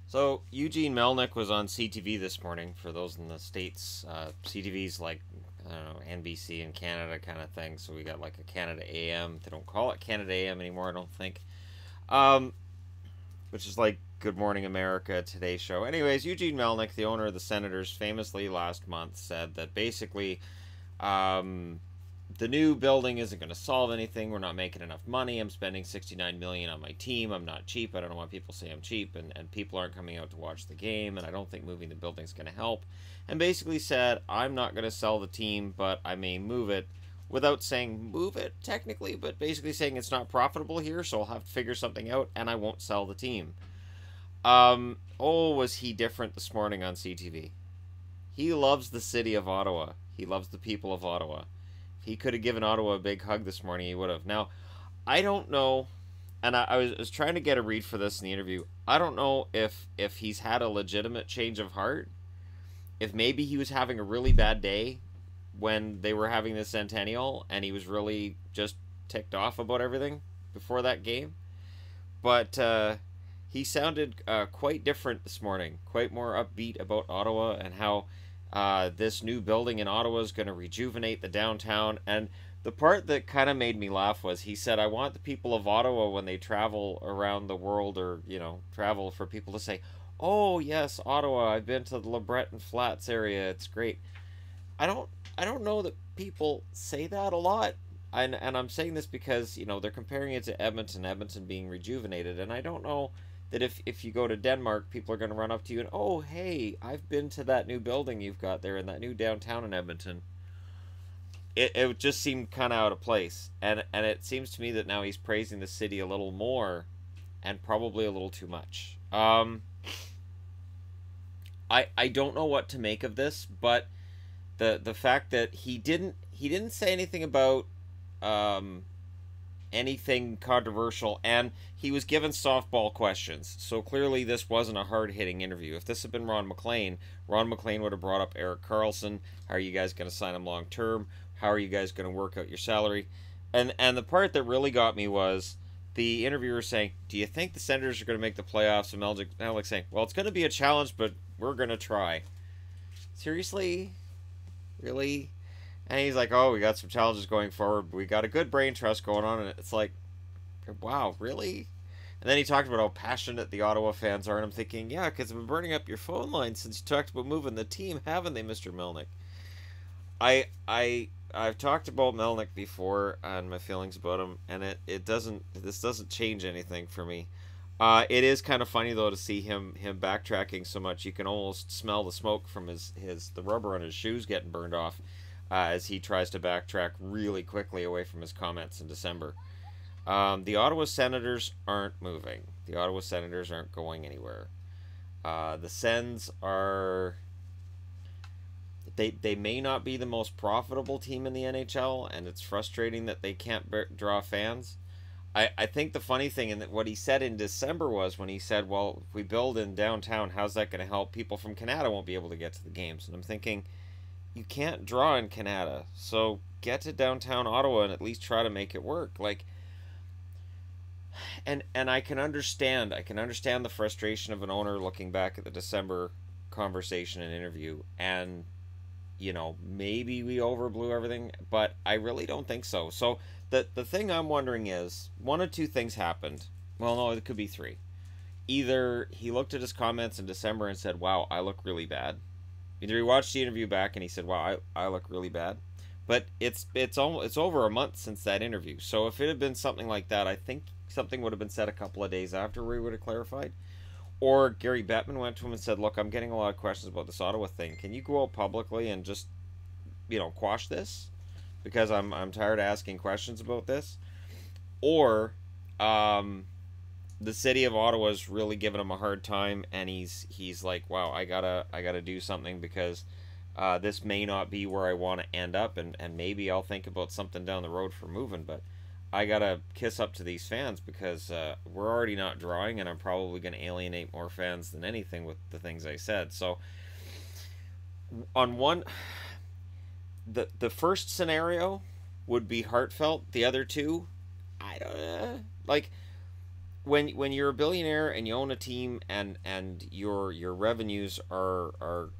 So Eugene Melnyk was on CTV this morning. For those in the states, CTV's like I don't know NBC in Canada kind of thing. So we got like a Canada AM. They don't call it Canada AM anymore, I don't think. Um, which is like Good Morning America, Today Show. Anyways, Eugene Melnyk, the owner of the Senators, famously last month said that basically um, the new building isn't going to solve anything. We're not making enough money. I'm spending 69 million on my team. I'm not cheap. I don't know why people say I'm cheap, and people aren't coming out to watch the game, and I don't think moving the building's going to help. And basically said, I'm not going to sell the team, but I may move it, without saying move it technically, but basically saying it's not profitable here, so I'll have to figure something out, and I won't sell the team. Oh, was he different this morning on CTV? He loves the city of Ottawa. He loves the people of Ottawa. He could have given Ottawa a big hug this morning. He would have. Now, I don't know, and I was trying to get a read for this in the interview. I don't know if he's had a legitimate change of heart. If maybe he was having a really bad day when they were having the centennial, and he was really just ticked off about everything before that game. But he sounded quite different this morning, quite more upbeat about Ottawa and how this new building in Ottawa is going to rejuvenate the downtown. And the part that kind of made me laugh was he said, I want the people of Ottawa, when they travel around the world or, travel, for people to say, oh, yes, Ottawa, I've been to the LeBreton Flats area. It's great. I don't I don't know that people say that a lot. And I'm saying this because, they're comparing it to Edmonton being rejuvenated. And I don't know that if you go to Denmark, people are going to run up to you and, oh, hey, I've been to that new building you've got there in that new downtown in Edmonton. It just seemed kind of out of place. And it seems to me that now he's praising the city a little more and probably a little too much. I don't know what to make of this, but the fact that he didn't say anything about um, anything controversial, and he was given softball questions. So clearly, this wasn't a hard hitting interview. If this had been Ron McLean would have brought up Eric Carlson. How are you guys going to sign him long term? How are you guys going to work out your salary? And the part that really got me was the interviewer saying, "Do you think the Senators are going to make the playoffs?" And Melnyk saying, "Well, it's going to be a challenge, but we're going to try." Seriously, really? And he's like, "Oh, we got some challenges going forward. We got a good brain trust going on." And it's like, wow, really? And then he talked about how passionate the Ottawa fans are. And I'm thinking, yeah, because I've been burning up your phone line since you talked about moving the team, haven't they, Mr. Melnyk? I've talked about Melnyk before and my feelings about him, and this doesn't change anything for me. It is kind of funny though to see him backtracking so much. You can almost smell the smoke from the rubber on his shoes getting burned off as he tries to backtrack really quickly away from his comments in December. The Ottawa Senators aren't moving. The Ottawa Senators aren't going anywhere. The Sens are. They may not be the most profitable team in the NHL, and it's frustrating that they can't draw fans. I think the funny thing, and what he said in December was when he said, well, if we build in downtown, how's that going to help? People from Canada won't be able to get to the games. And I'm thinking, you can't draw in Canada, so get to downtown Ottawa and at least try to make it work. Like, and I can understand the frustration of an owner looking back at the December conversation and interview, and maybe we overblew everything, but I really don't think so. So the thing I'm wondering is, one of two things happened. Well, no, it could be three. Either he looked at his comments in December and said, "Wow, I look really bad." Either he watched the interview back and he said, "Wow, I look really bad." But it's over a month since that interview. So if it had been something like that, I think something would have been said a couple of days after we would have clarified. Or Gary Bettman went to him and said, "Look, I'm getting a lot of questions about this Ottawa thing. Can you go out publicly and just, quash this? Because I'm tired of asking questions about this." Or the city of Ottawa is really giving him a hard time, and he's like, "Wow, I gotta do something because this may not be where I want to end up, and maybe I'll think about something down the road for moving, but I gotta kiss up to these fans because we're already not drawing, and I'm probably gonna alienate more fans than anything with the things I said." So, on one, the first scenario would be heartfelt. The other two, I don't like. when you're a billionaire and you own a team, and your revenues are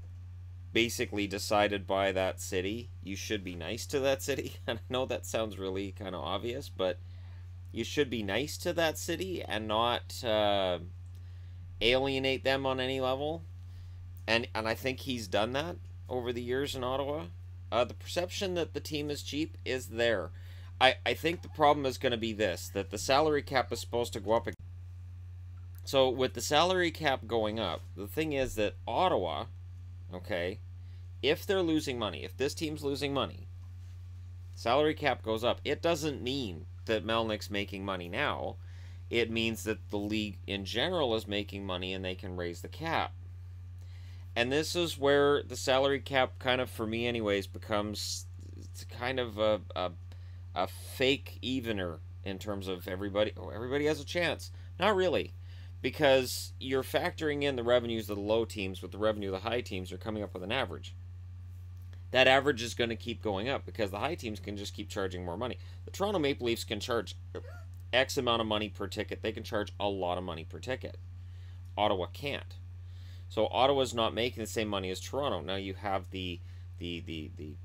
basically decided by that city, you should be nice to that city. And I know that sounds really kind of obvious, but you should be nice to that city and not alienate them on any level. And I think he's done that over the years in Ottawa. The perception that the team is cheap is there. I think the problem is going to be this, that the salary cap is supposed to go up. So with the salary cap going up, the thing is that Ottawa, okay, if they're losing money, if this team's losing money, salary cap goes up. It doesn't mean that Melnyk's making money now. It means that the league in general is making money and they can raise the cap. And this is where the salary cap kind of, for me anyways, becomes kind of a fake evener in terms of everybody. Oh, everybody has a chance. Not really. Because you're factoring in the revenues of the low teams with the revenue of the high teams are coming up with an average. That average is going to keep going up because the high teams can just keep charging more money. The Toronto Maple Leafs can charge X amount of money per ticket. They can charge a lot of money per ticket. Ottawa can't. So Ottawa's not making the same money as Toronto. Now you have the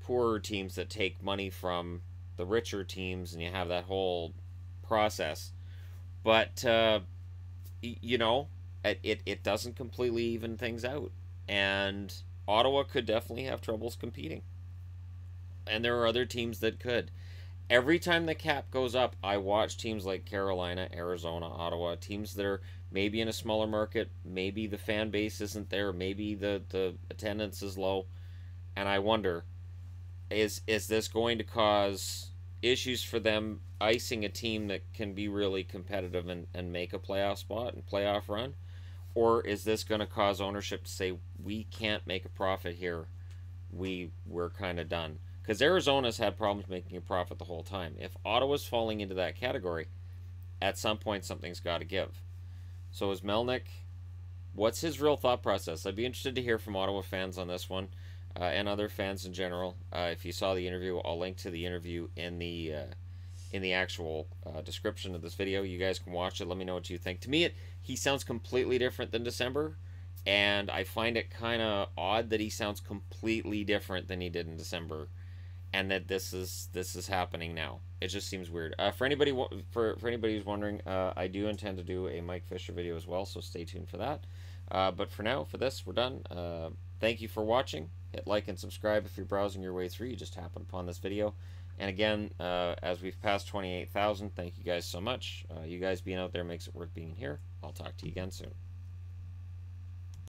poorer teams that take money from the richer teams, and you have that whole process. But you know, it doesn't completely even things out, and Ottawa could definitely have troubles competing, and there are other teams that could. Every time the cap goes up, I watch teams like Carolina, Arizona, Ottawa, teams that are maybe in a smaller market, maybe the fan base isn't there, maybe the attendance is low, and I wonder, is this going to cause issues for them icing a team that can be really competitive and make a playoff spot and playoff run? Or is this going to cause ownership to say, we can't make a profit here, we're kind of done? Because Arizona's had problems making a profit the whole time. If Ottawa's falling into that category, at some point something's got to give. So is Melnyk, what's his real thought process? I'd be interested to hear from Ottawa fans on this one, and other fans in general. If you saw the interview, I'll link to the interview in the actual description of this video. You guys can watch it. Let me know what you think. To me, he sounds completely different than December, and I find it kind of odd that he sounds completely different than he did in December, and that this is happening now. It just seems weird. For anybody who's wondering, I do intend to do a Mike Fisher video as well, so stay tuned for that. But for now, for this, we're done. Thank you for watching. Hit like and subscribe if you're browsing your way through. You just happened upon this video. And again, as we've passed 28,000, thank you guys so much. You guys being out there makes it worth being here. I'll talk to you again soon.